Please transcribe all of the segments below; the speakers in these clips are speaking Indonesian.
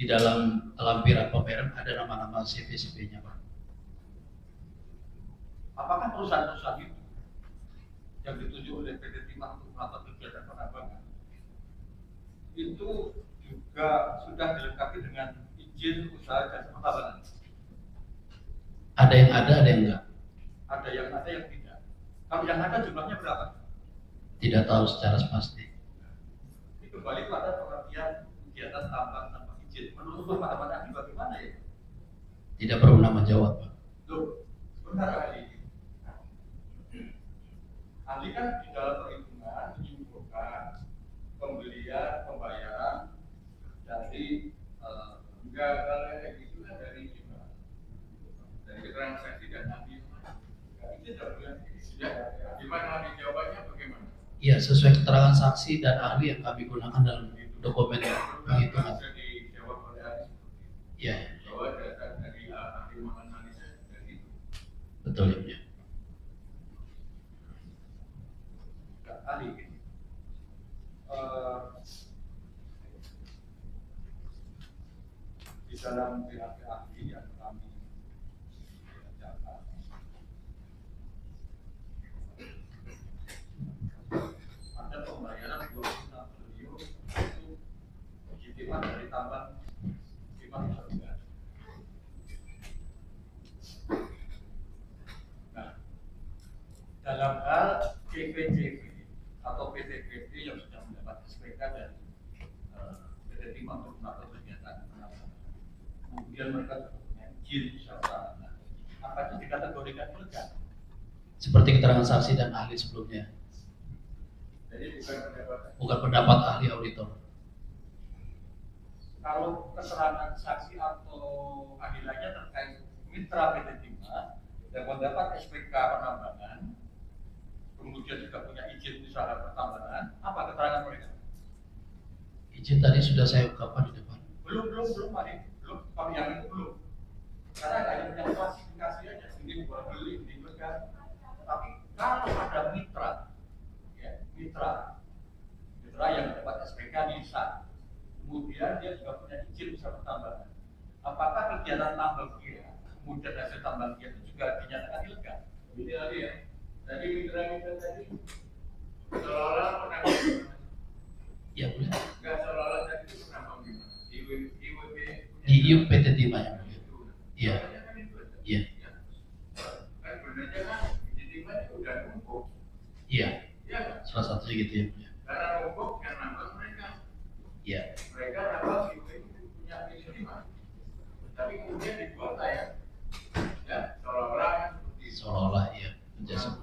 di dalam lampiran pembayaran ada nama-nama CV-CV-nya, Pak. Apakah perusahaan-perusahaan itu yang ditunjuk oleh PT Timah untuk melakukan kegiatan penambangan itu juga sudah dilengkapi dengan izin usaha jasa pertambangan? Ada yang ada yang enggak. Ada yang tidak. Kalau yang ada jumlahnya berapa? Tidak tahu secara pasti. Itu kembali pada pengertian kegiatan tambang tanpa izin. Menurut pemahaman ahli bagaimana ya? Tidak berwenang menjawab, Pak. Loh, sebentar ahli. Ahli kan di dalam perhitungan menyimpulkan pembelian, pembayaran dari enggak kalau kayak gitu kan dari gimana? Dari keterangan saksi dan ahli. Itu sudah gimana ahli jawabannya bagaimana? Iya, sesuai keterangan saksi dan ahli yang kami gunakan dalam dokumen penghitungan. Jadi jawab oleh ahli. Iya. Bahwa dasar dari ahli menganalisa dari itu. Betul ya. Ahli, di dalam pihak ahli yang kami catat, ada pembayaran 26 triliun itu kiriman dari tambang Timah Nusa. Nah, dalam hal CPCV atau PT-PT yang sudah mendapat SPK dari PT Timah untuk melakukan kegiatan penambangan, kemudian mereka punya izin serta apa itu dikategorikan ilegal? Seperti keterangan saksi dan ahli sebelumnya. Jadi bukan pendapat ahli auditor. Kalau keterangan saksi atau ahli lainnya terkait mitra PT Timah yang mendapat SPK penambangan, kemudian juga punya izin usaha pertambangan, apa keterangan mereka? Izin tadi sudah saya ungkapkan di depan. Belum, Pak. Belum, kalau yang itu belum. Karena hanya punya klasifikasi aja, ini jual beli, ini legal. Tapi kalau ada mitra, ya, mitra yang mendapat SPK NISA, kemudian dia juga punya izin usaha pertambangan, apakah kegiatan tambang dia, kemudian hasil tambang dia itu juga dinyatakan ilegal? Ini tadi ya. Tadi mitra tadi seolah-olah pernah ya boleh. Enggak seolah-olah tadi itu pernah gimana? Di IUP PT Timah yang mulia. Iya. Iya. Kan sebenarnya kan PT Timah itu udah numpuk. Iya. Salah satu gitu ya. Karena numpuk yang nambang mereka. Iya. Mereka nambang itu punya PT Timah. Tapi kemudian dibuat kayak ya seolah-olah seperti seolah-olah ya menjadi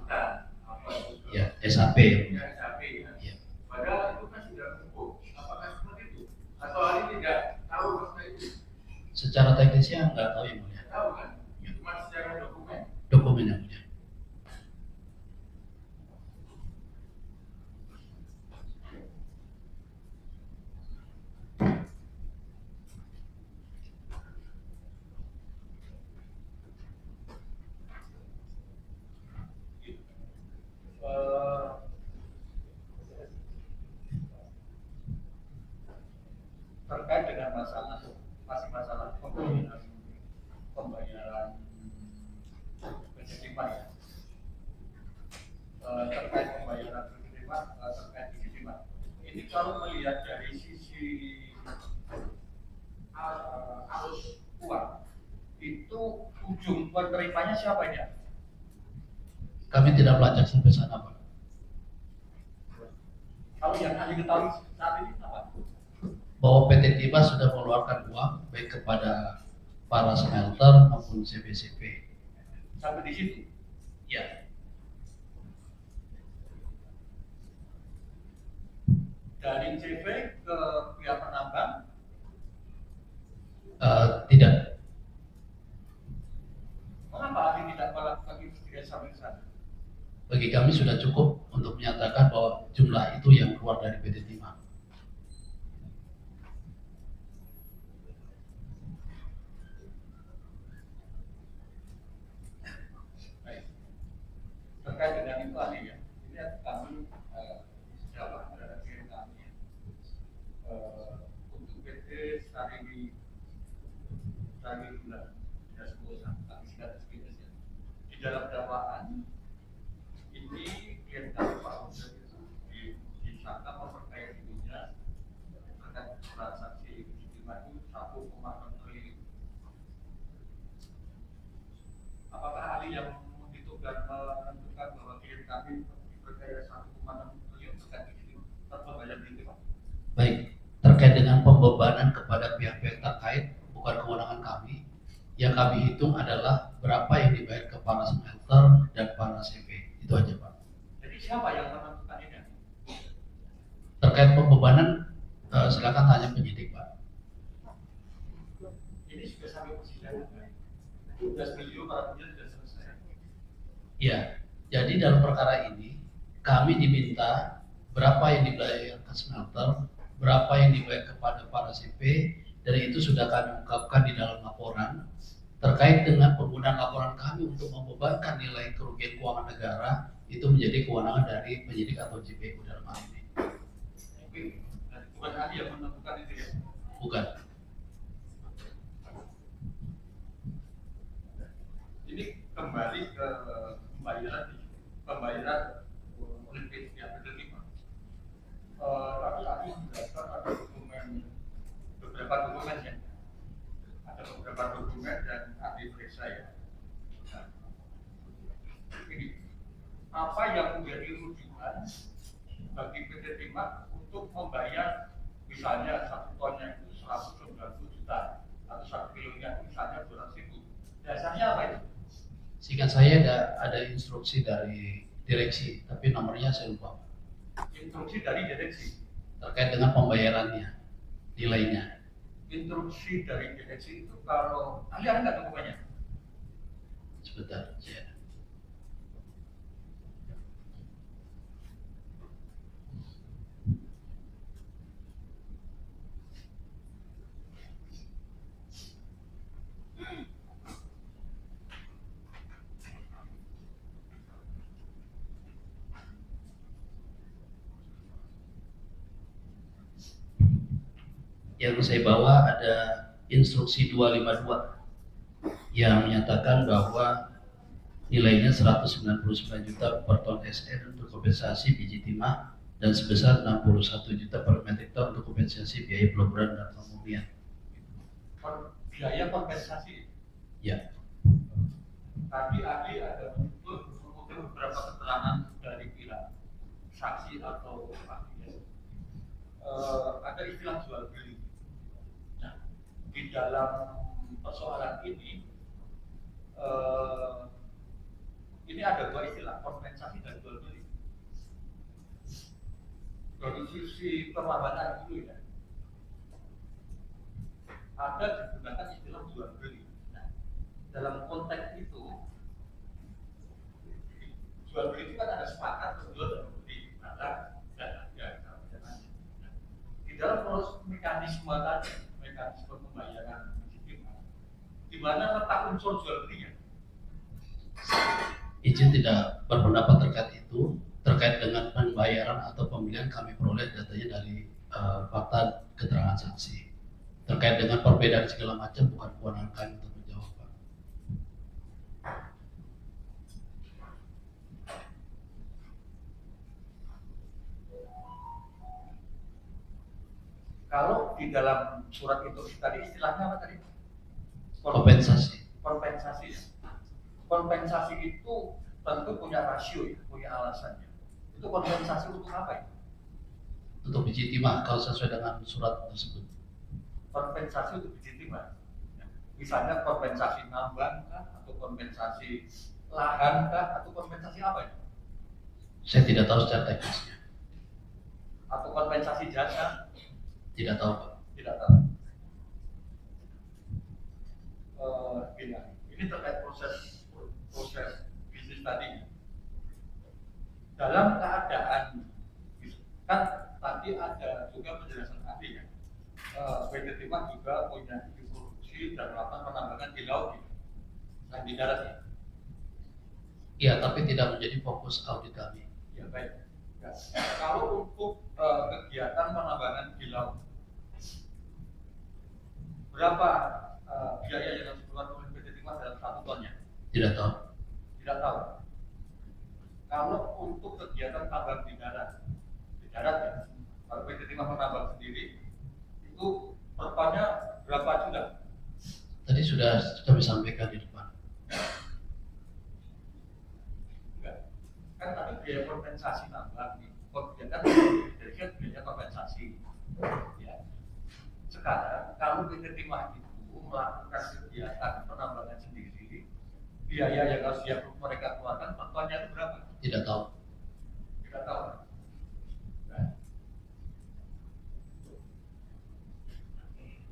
ya SAP ya SAP ya. Ya. Padahal itu kan sudah numpuk. Apakah seperti itu? Atau ahli tidak tahu maksudnya itu? Secara teknisnya nggak tahu yang mulia. Tahu kan? Cuma secara dokumen. Dokumen yang mulia. Terkait dengan masalah pembayaran PT Timah ya. Terkait pembayaran PT Timah, terkait PT Timah. Ini kalau melihat dari sisi arus uang, itu ujung penerimanya siapa ya? Kami tidak melacak sampai sana, Pak. Kalau yang ahli ketahui saat ini apa? Bahwa PT Timah sudah mengeluarkan uang baik kepada para smelter maupun CPCP. Sampai di situ? Ya. Dari CV ke pihak penambang? Tidak. Mengapa ahli tidak melakukan investigasi sampai ke sana? Bagi kami sudah cukup untuk menyatakan bahwa jumlah itu yang keluar dari PT Timah. Baik. Terkait dengan itu ahli ya, ini kami dalam dari kami untuk PT Starili terakhir bulan tidak sepuluh tapi sudah SBS ya. Di dalam dakwaan ini klien kami Pak Hussein itu disangka memperkaya dirinya terkait transaksi istimewa itu 1,6 triliun. Apakah ahli yang menghitungkan menentukan bahwa klien kami diperkaya 1,6 triliun terkait itu terbayar di Pak? Baik, terkait dengan pembebanan kepada pihak-pihak terkait bukan kewenangan kami. Yang kami hitung adalah berapa yang dibayar ke para smelter dan para CP. Itu aja Pak. Jadi siapa yang menentukan ini? Terkait pembebanan silakan tanya penyidik Pak. Ini sudah sampai persidangan kan? 12 miliar para penyidik sudah selesai. Ya, jadi dalam perkara ini kami diminta berapa yang dibayar ke smelter, berapa yang dibayar kepada para CP, dari itu sudah kami ungkapkan di dalam laporan. Terkait dengan penggunaan laporan kami untuk membebankan nilai kerugian keuangan negara, itu menjadi kewenangan dari penyidik atau JPU dalam hal ini. Bukan ahli yang menentukan itu ya? Bukan. Ini kembali ke pembayaran oleh pihak penerima. Tapi tadi menjelaskan ada beberapa dokumen ya. Ada beberapa dokumen dan ahli periksa ya. Nah, ini apa yang menjadi rujukan bagi PT Timah untuk membayar misalnya 1 tonnya itu 190 juta atau 1 kilonya misalnya 200.000. Dasarnya apa itu? Singkat saya ada instruksi dari direksi, tapi nomornya saya lupa. Instruksi dari direksi Terkait dengan pembayarannya, nilainya. instruksi dari direksi itu kalau ada nggak dokumennya? Sebentar, saya. Yang saya bawa ada instruksi 252 yang menyatakan bahwa nilainya 199 juta per ton SN untuk kompensasi biji timah dan sebesar 61 juta per metrik ton untuk kompensasi biaya peleburan dan pemurnian. Biaya kompensasi. Ya. Tadi ahli ada mengutip beberapa keterangan dari pihak saksi atau ahli. Ada istilah jual beli. Nah, di dalam persoalan ini ada 2 istilah, kompensasi dan jual beli. Dari sisi perlawanan dulu ya, ada digunakan istilah jual beli. Nah, dalam konteks itu, jual beli itu kan ada sepakat jual dan beli, maka dan harga. Di dalam proses mekanisme tadi, mekanisme pembayaran di mana letak unsur jual belinya? Izin tidak berpendapat terkait itu. Terkait dengan pembayaran atau pembelian kami peroleh datanya dari fakta keterangan saksi. Terkait dengan perbedaan segala macam bukan kewenangan kami untuk menjawab Pak. Kalau di dalam surat itu tadi istilahnya apa tadi? Kompensasi. Kompensasi. Kompensasi itu tentu punya rasio ya, punya alasannya. Itu kompensasi untuk apa ya? Untuk biji timah kalau sesuai dengan surat tersebut. Kompensasi untuk biji timah. Misalnya kompensasi nambang kah, atau kompensasi lahan kah, atau kompensasi apa ya? Saya tidak tahu secara teknisnya. Atau kompensasi jasa? Tidak tahu Pak. Tidak tahu. Ini terkait proses bisnis tadi. Dalam keadaan kan tadi ada juga penjelasan ahli ya. PT Timah juga punya produksi dan melakukan penambangan di laut, dan di darat ya. Iya, tapi tidak menjadi fokus audit kami. Ya baik. Ya. Kalau untuk kegiatan penambangan di laut, berapa biaya yang harus dikeluarkan oleh PT Timah dalam 1 tonnya? Tidak tahu. Tidak tahu. Kalau untuk kegiatan tambang di darat ya, kalau PT Timah menambang sendiri, itu per tonnya berapa juta? Tadi sudah kami sampaikan di depan. Enggak. Kan tadi biaya kompensasi tambang nih. Kan dari kan biaya kompensasi. Ya. Sekarang kalau PT Timah itu melakukan kegiatan penambangan sendiri, biaya yang harus mereka keluarkan per tonnya itu berapa? Tidak tahu. Tidak tahu. Nah.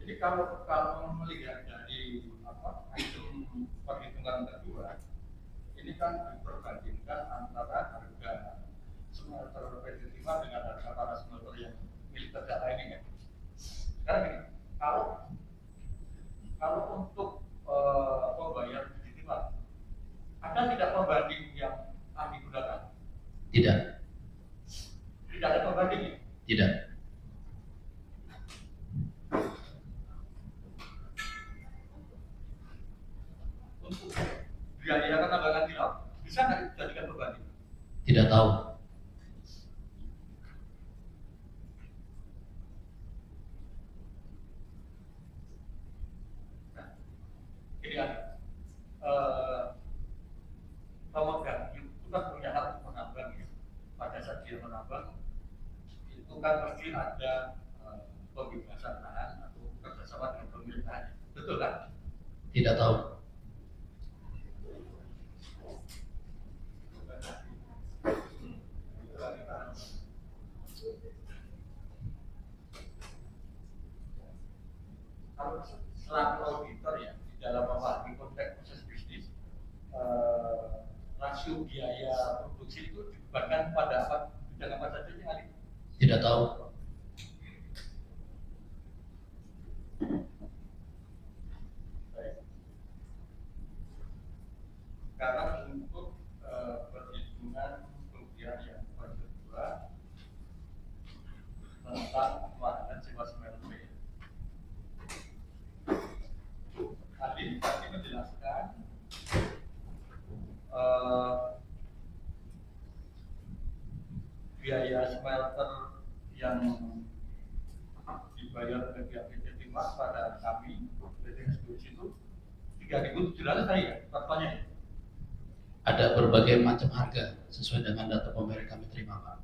Jadi kalau melihat dari item perhitungan kedua, ini kan diperbandingkan antara harga smelter PT Timah dengan harga para smelter yang milik terdata ini ya. Sekarang gini, kalau untuk pembayar PT Timah, ada tidak pembanding yang digunakan? Tidak. Tidak ada pembanding? Tidak. Untuk biaya penambangan di laut, bisa nggak dijadikan pembanding? Tidak tahu. Nah, ini kan pemegang itu kan punya hak untuk menambang ya. Pada saat dia menambang, itu kan pasti ada pembebasan lahan atau kerjasama dengan pemilik lahan. Betul kan? Tidak tahu. Kalau selaku auditor ya, di dalam memahami konteks proses bisnis, rasio biaya produksi itu dibebankan pada bidang apa saja yang ahli? Tidak tahu. Baik. Karena untuk perhitungan kerugian yang kedua tentang pembahasan sewa smelter. Tadi menjelaskan biaya smelter yang dibayar oleh pihak PT Timah pada kami PT Ekspedisi itu 3.700 tadi ya, totalnya ya? Ada berbagai macam harga sesuai dengan data pembayar kami terima, Pak.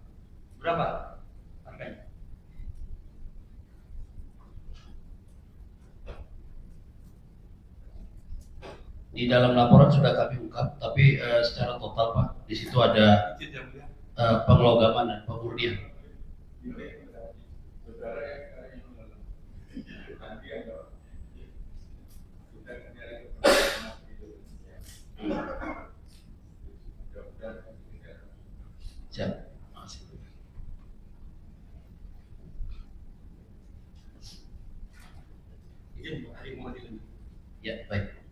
Berapa harganya? Di dalam laporan sudah kami ungkap, tapi secara total, Pak, di situ ada penglogaman dan pemurnian. Siap. Makasih. Ya, baik.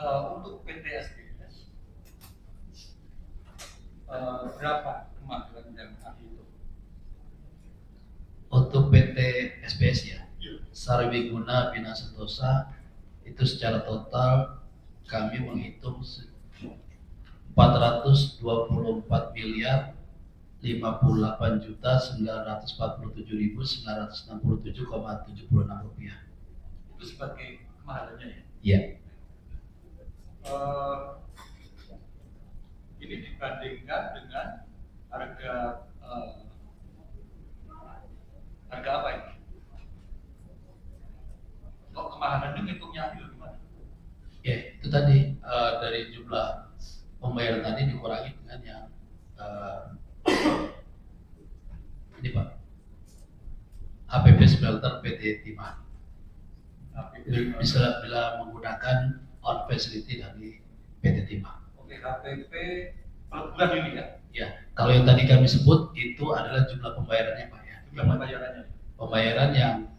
Untuk PT SBS berapa kemajuan yang tadi itu? Untuk PT SBS ya, Sarwiguna Bina Sentosa itu secara total kami menghitung 424 miliar 58.947.967,76 rupiah. Itu sebagai kemahalannya ya? Iya. Ini dibandingkan dengan harga harga apa ini? Kok kemahalan ini hitungnya gimana? Ya, itu tadi dari jumlah pembayaran tadi dikurangi dengan yang ini Pak, HPP Smelter PT Timah. Bisa bila menggunakan on facility dari PT Timah. Oke, HPP per bulan ini ya? Ya, kalau yang tadi kami sebut itu adalah jumlah pembayarannya Pak ya. Jumlah pembayarannya. Pembayaran yang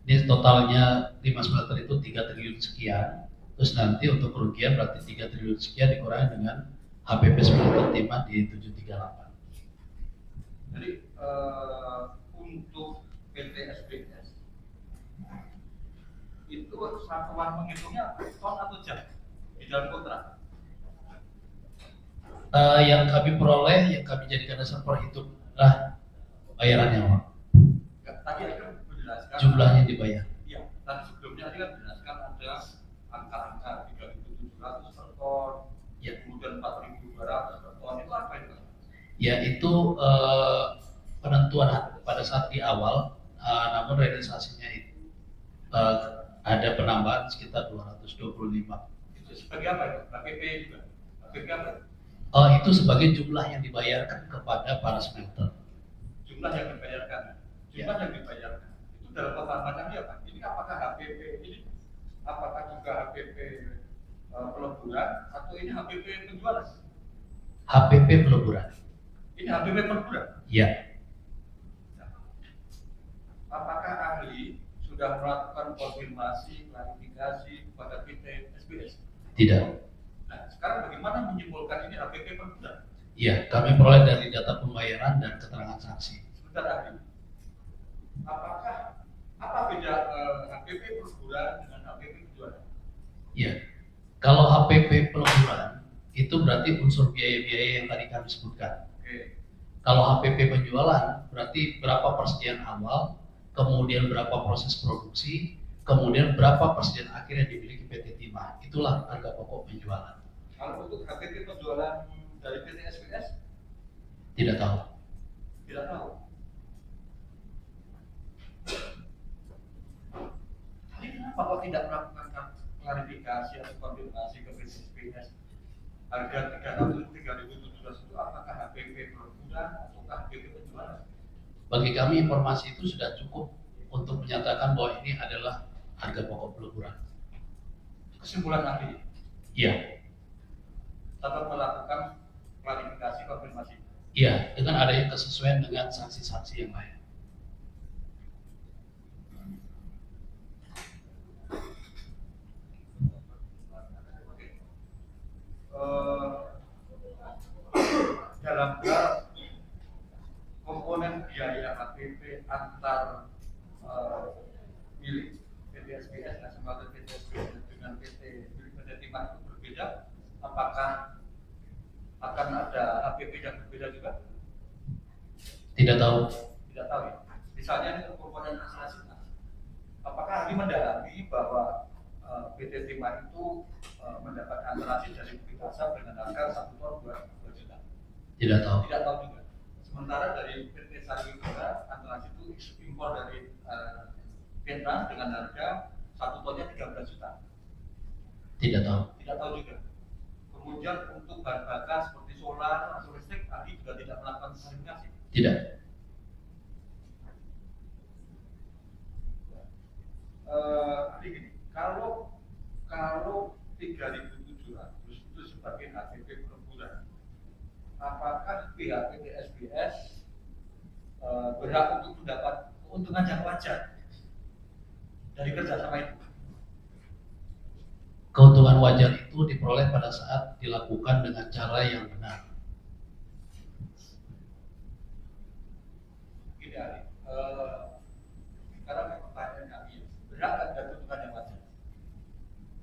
ini totalnya 5 smelter itu 3 triliun sekian. Terus nanti untuk kerugian berarti 3 triliun sekian dikurangi dengan HPP smelter Timah di 738. Jadi untuk PT SBS itu satuan menghitungnya ton atau jam di dalam kontrak? Yang kami peroleh, yang kami jadikan dasar perhitung adalah bayarannya, Pak. Tadi kan menjelaskan Jumlahnya dibayar. Iya, tadi sebelumnya tadi kan menjelaskan ada angka-angka 3.700 per ton, Ya. kemudian 4.200 per ton, itu apa itu? Ya itu penentuan pada saat di awal, namun realisasinya itu ada penambahan sekitar 225. Itu sebagai apa itu? KPP juga? KPP apa? Itu sebagai jumlah yang dibayarkan kepada para smelter. Jumlah yang dibayarkan. Jumlah yang dibayarkan. Itu dalam pemahamannya apa? Ini apakah HPP ini? Apakah juga HPP peleburan atau ini HPP penjualan? HPP peleburan. Ini HPP peleburan? Ya. Apakah ahli sudah melakukan konfirmasi, klarifikasi kepada PT SBS? Tidak. Nah, sekarang bagaimana menyimpulkan ini HPP per bulan? Ya, kami peroleh dari data pembayaran dan keterangan saksi. Sebentar ahli. Apa beda HPP per bulan dengan HPP penjualan? Ya. Kalau HPP peleburan itu berarti unsur biaya-biaya yang tadi kami sebutkan. Oke. Kalau HPP penjualan berarti berapa persediaan awal, kemudian berapa proses produksi, kemudian berapa persediaan akhir yang dimiliki PT Timah. Itulah harga pokok penjualan. Kalau untuk HPP penjualan dari PT SBS? Tidak tahu. Tidak tahu. Tapi kenapa kok tidak melakukan klarifikasi atau konfirmasi ke PT SBS? Harga 3.700 itu apakah HPP per bulan atau HPP penjualan? Bagi kami informasi itu sudah cukup untuk menyatakan bahwa ini adalah harga pokok peleburan. Kesimpulan ahli? Iya. Tetap melakukan klarifikasi konfirmasi? Iya, dengan adanya kesesuaian dengan saksi-saksi yang lain. Dalam hal komponen biaya HPP antar milik PT SBS dan smelter PT SBS dengan PT Timah itu berbeda, apakah akan ada HPP yang berbeda juga? Tidak tahu. Tidak tahu ya. Misalnya ini komponen asuransi, apakah ahli mendalami bahwa PT Timah itu mendapat asuransi dari bukti pasar dengan harga 1 ton 2 juta? Tidak tahu. Tidak tahu juga. Sementara dari PT Sariwara asuransi itu impor dari Vietnam dengan harga 1 tonnya 13 juta. Tidak tahu. Tidak tahu juga. Kemudian untuk bahan bakar seperti solar atau listrik, ahli juga tidak melakukan klarifikasi. Tidak. Ahli gini, kalau 3.700 itu sebagai HPP per bulan, apakah pihak PT SBS berhak untuk mendapat keuntungan yang wajar dari kerjasama itu? Keuntungan wajar itu diperoleh pada saat dilakukan dengan cara yang benar. Gini ahli, sekarang pertanyaan kami, berhak ada keuntungan yang wajar?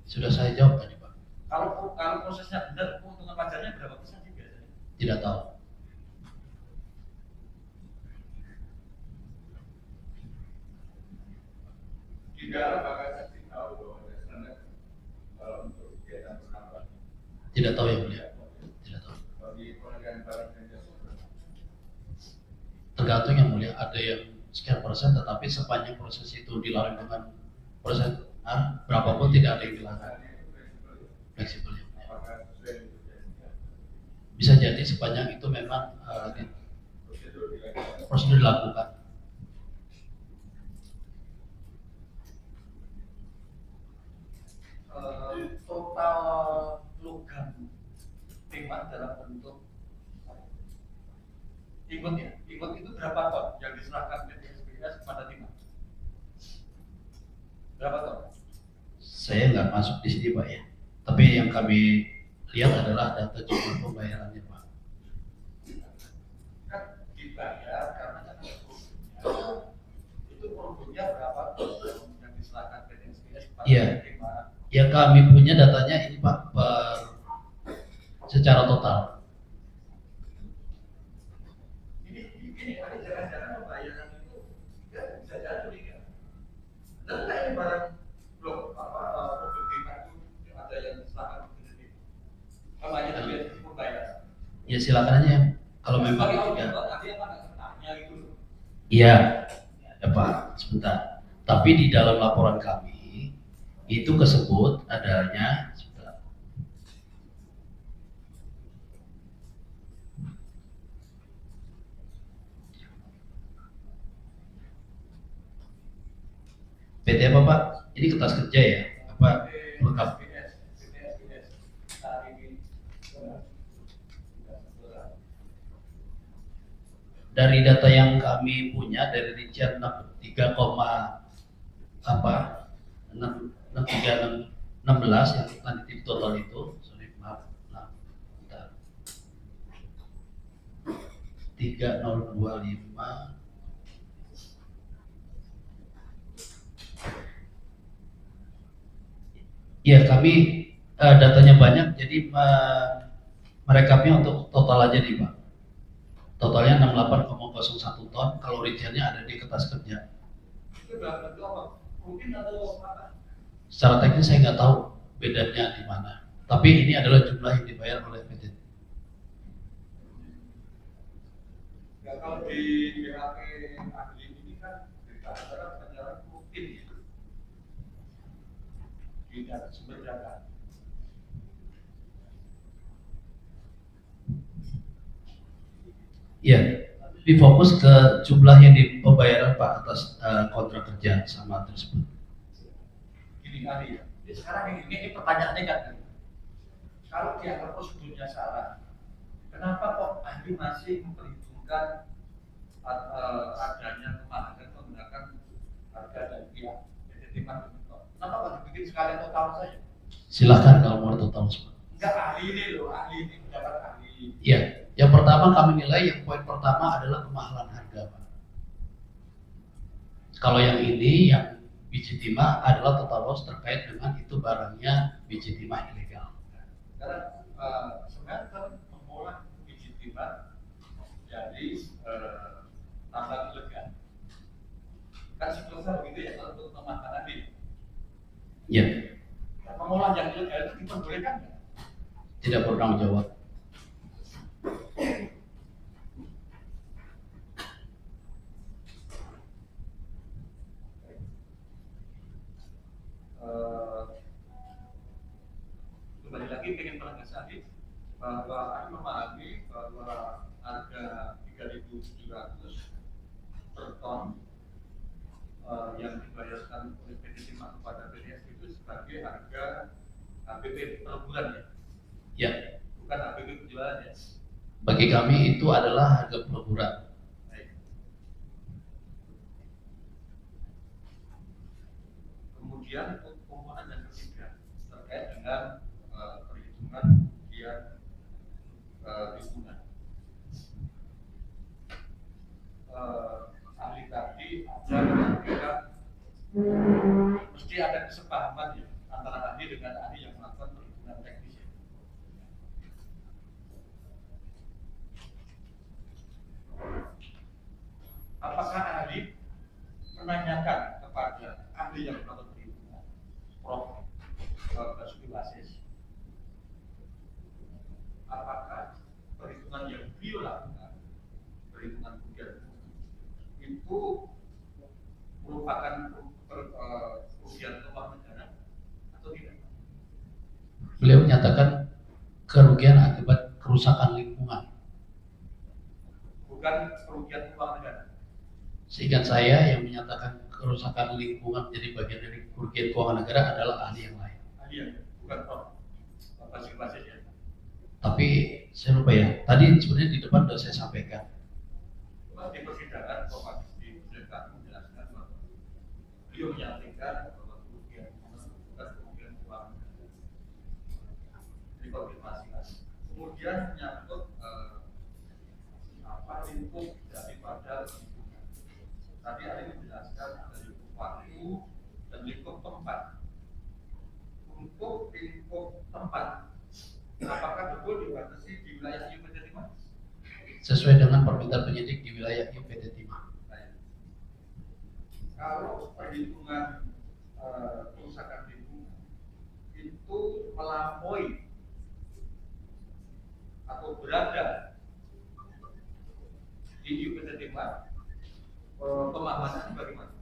Sudah saya jawab tadi, Pak. Kalau prosesnya benar, keuntungan wajarnya berapa persen sih biasanya? Tidak tahu. Tidak, apakah saksi tahu bahwa dasarnya untuk kegiatan penambahan? Tidak tahu yang mulia. Tidak tahu. Bagi pengadaan barang dan jasa, Tergantung yang mulia. Ada yang sekian persen, tetapi sepanjang proses itu dilalui dengan proses berapapun tidak ada yang dilanggar. Fleksibel yang mulia. apakah sesuai dengan janjinya? Bisa jadi sepanjang itu memang Prosedur dilakukan. prosedur dilakukan. Total logam Timah dalam bentuk ingot ya, ingot itu berapa ton yang diserahkan PT SBS kepada Timah? Berapa ton? Saya nggak masuk di sini Pak ya. Tapi yang kami lihat adalah data jumlah pembayarannya Pak. Kan dibayar karena kan ada produknya. Itu produknya berapa yang diserahkan PTSBS kepada Iya. penerima? Yang kami punya datanya ini Pak secara total. Ini ada jangan-jangan pembayaran itu ya bisa jadi ya. Dan nggak ini barang belum produk kita itu ada yang diserahkan ke sendiri. Kalau aja tapi pembayaran. Ya silakan aja kalau memang tidak. Nanti apa nggak tanya gitu. Iya, ya Pak, sebentar. Tapi di dalam laporan kami itu kesebut adanya sebentar. PT apa Pak? Ini kertas kerja ya? Apa lengkap? Dari data yang kami punya dari rincian 3, apa 16 yang nanti total itu, sorry maaf, nah, bentar. 3025 ya kami datanya banyak jadi merekapnya untuk total aja nih Pak. Totalnya 68,01 ton kalau rinciannya ada di kertas kerja. Itu dalam bentuk apa? Mungkin atau apa? Secara teknis saya nggak tahu bedanya di mana. Tapi ini adalah jumlah yang dibayar oleh PT. Ya kalau di BAP ahli ini kan berita acara penjara rutin gitu. Tidak sumber data. Ya, difokus ke jumlah yang di pembayaran Pak atas kontrak kerja sama tersebut. Gini kali ya. Jadi sekarang ini pertanyaannya kan, kalau dianggap prosedurnya salah, kenapa kok ahli masih memperhitungkan adanya kemahalan menggunakan harga dari pihak PT Timah? Kenapa nggak dibikin sekalian total saja? Silahkan kalau mau total semua. Enggak ahli ini loh, ahli ini pendapat ahli. Ya, yang pertama kami nilai yang poin pertama adalah kemahalan harga Pak. Kalau yang ini yang biji timah adalah total loss terkait dengan itu barangnya biji timah ilegal. Karena sebenarnya kan mengolah biji timah jadi tambang ilegal. Kan siklusnya begitu ya kalau untuk pemahaman ini. Ya, Nah, pengolahan yang ilegal itu diperbolehkan nggak? tidak bertanggung jawab. Kembali lagi pengen penegasan bahwa aku memahami bahwa harga 3.700 per ton yang dibayarkan oleh PT Timah kepada PTS itu sebagai harga HPP per bulan ya, Ya, bukan HPP penjualan ya. bagi kami itu adalah harga per bulan. Baik. Kemudian pembuatan dan ketiga terkait dengan perhitungan kerugian lingkungan. Ahli tadi ada kira-kira mesti ada kesepahaman ya antara ahli dengan ahli yang melakukan perhitungan teknis ya. Apakah ahli menanyakan kepada ahli yang melakukan perhitungan, Prof. Basuki Wasis, apakah perhitungan yang beliau lakukan, perhitungan kerugian itu merupakan kerugian keuangan negara atau tidak? Beliau menyatakan kerugian akibat kerusakan lingkungan. Bukan kerugian keuangan negara. Seingat saya yang menyatakan kerusakan lingkungan menjadi bagian dari kerugian keuangan negara adalah ahli yang lain. Ahli ya, bukan Prof. Basuki Wasis ya. Tapi saya lupa ya. Tadi sebenarnya di depan sudah saya sampaikan. Di persidangan Prof. Wasis menjelaskan bahwa beliau menyampaikan bahwa kerugian bukan kerugian dikonfirmasi. Kemudian menyangkut lingkup daripada lingkungan. Tadi ada yang menjelaskan ada lingkup waktu dan lingkup tempat. Untuk lingkup tempat, apakah betul dibatasi di wilayah IUPT Timah? Sesuai dengan permintaan penyidik di wilayah IUPT Timah. Kalau perhitungan kerusakan lingkungan itu melampaui atau berada di IUPT Timah, pemahamannya bagaimana?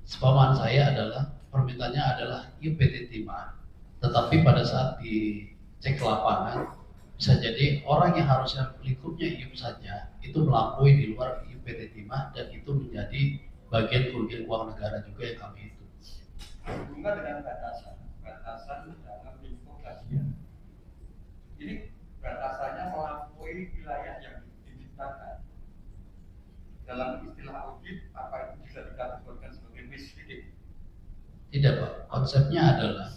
Sepahaman saya adalah permintaannya adalah IUPT Timah, tetapi pada saat dicek lapangan bisa jadi orang yang harusnya lingkupnya IUP saja itu melampaui di luar IUPT Timah dan itu menjadi bagian kerugian keuangan negara juga yang kami hitung. Hubungan dengan batasan dalam lingkup kajian. Ini batasannya melampaui wilayah yang dimintakan. Dalam istilah audit, apa itu bisa dikategorikan sebagai misleading? Tidak Pak, konsepnya adalah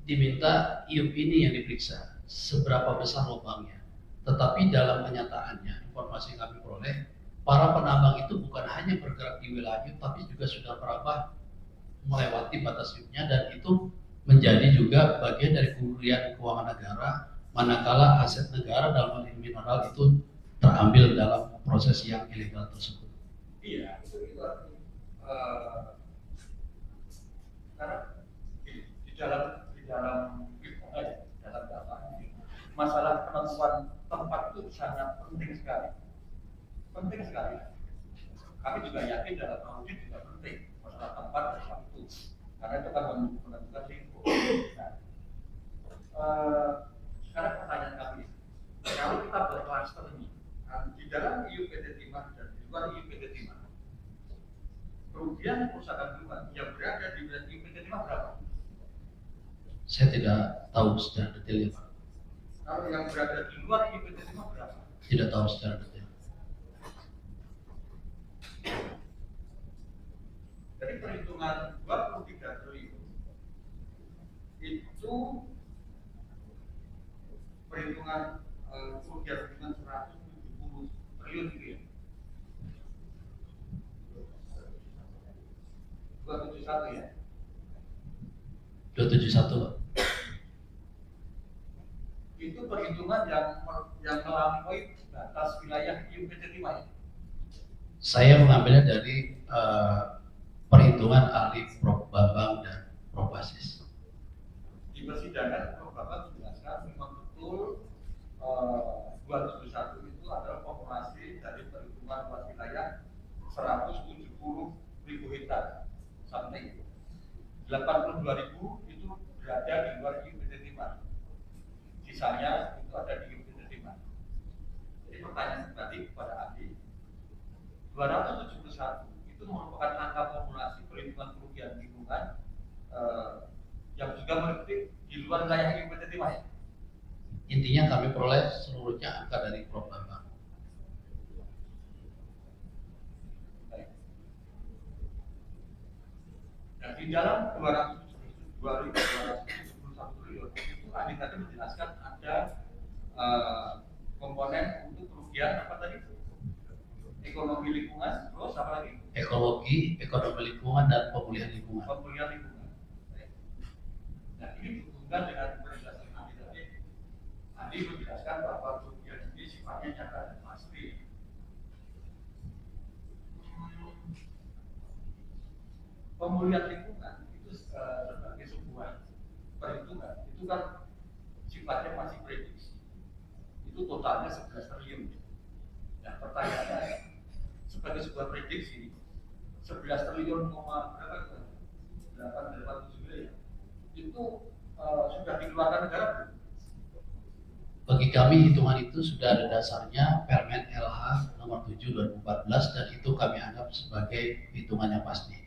diminta IUP ini yang diperiksa seberapa besar lubangnya. Tetapi dalam kenyataannya, informasi yang kami peroleh, para penambang itu bukan hanya bergerak di wilayah IUP, tapi juga sudah merambah melewati batas IUP-nya dan itu menjadi juga bagian dari kerugian keuangan negara manakala aset negara dalam hal ini mineral itu terambil dalam proses yang ilegal tersebut. Iya, itu karena di dalam data masalah penentuan tempat itu sangat penting sekali. Kami juga yakin dalam audit juga penting masalah tempat dan waktu, karena itu kan menentukan lingkup. Sekarang pertanyaan kami, kalau kita berkluster ini di dalam IUPT Timah dan di luar IUPT Timah, kerugian kerusakan lingkungan yang berada di wilayah IUPT Timah berapa? Saya tidak tahu secara detailnya Pak. Kalau yang berada di luar IUPT Timah berapa? Tidak tahu secara detail. Dari perhitungan 23 triliun itu perhitungan kerugian lingkungan 170 triliun gitu ya. 271 ya. 271 Pak. Itu perhitungan yang melampaui batas wilayah IUPT Timah ya. Saya mengambilnya dari perhitungan ahli Prof. Bambang dan Prof. Basis. Di persidangan Prof. Bambang menjelaskan memang betul 271 itu adalah populasi dari perhitungan luas wilayah 170.000 hektar something. 82.000 itu berada di luar IUPT Timah. Sisanya itu ada di IUPT Timah. Jadi pertanyaan tadi kepada ahli, 271 itu merupakan angka populasi perhitungan kerugian lingkungan yang juga meliputi di luar wilayah IUPT Timah ya. Intinya kami peroleh seluruhnya angka dari Prof. Bambang. Baik. Nah, di dalam 271 triliun itu ahli tadi menjelaskan ada komponen untuk kerugian apa tadi? Ekonomi lingkungan, terus apa lagi? Ekologi, ekonomi lingkungan, dan pemulihan lingkungan. Pemulihan lingkungan. Nah, ini berhubungan dengan penjelasan ahli tadi. Ahli menjelaskan bahwa kerugian ini sifatnya nyata dan pasti. Pemulihan lingkungan itu sebagai sebuah perhitungan, itu kan sifatnya masih prediksi. Itu totalnya 11 triliun. Nah, pertanyaannya, sebagai sebuah prediksi 11 triliun berapa? 8,7 miliar itu sudah dikeluarkan negara belum? Bagi kami hitungan itu sudah ada dasarnya Permen LH nomor 7 2014 dan itu kami anggap sebagai hitungan yang pasti.